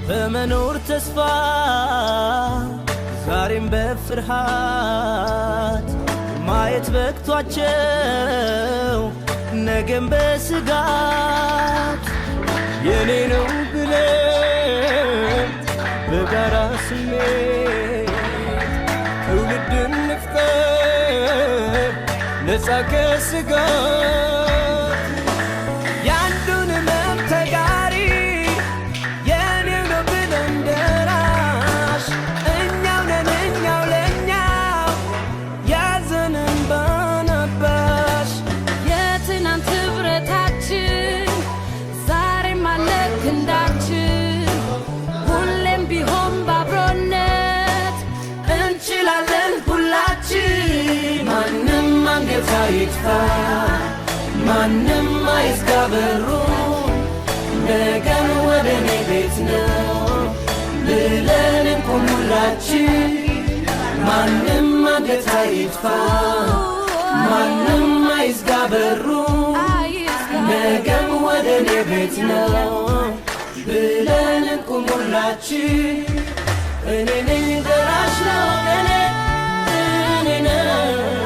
በመኖር ተስፋ ዛሬም በፍርሃት ማየት በቅቷቸው ነገም በስጋት የኔ ነው ብለን በጋራ ስሜት ትውልድን ንፍጠር ነፃ ከስጋት ያንዱን ህመም ተጋሪ የኔ ነው ብለን ደራሽ እኛው ነን እኛው ለእኛው ያዘንን ባናባሽ የትናንት ህብረታችን ዛሬም አለ ክንዳችን ሁሌም ቢሆን ባብሮነት እንችላለን ሁላችን ማንም አንገት አይጥፋ ማንም አይዝጋ በሩን ነገን ወደ እኔ ቤት ነው ብለን እንቁም ሁላችን ማንም አንገት አይጥፋ ማንም አይዝጋ በሩን ነገም ወደ እኔ ቤት ነው ብለን እንቁም ሁላችን እኔ ነኝ ደራሽ ለወገኔ እኔ ነኝ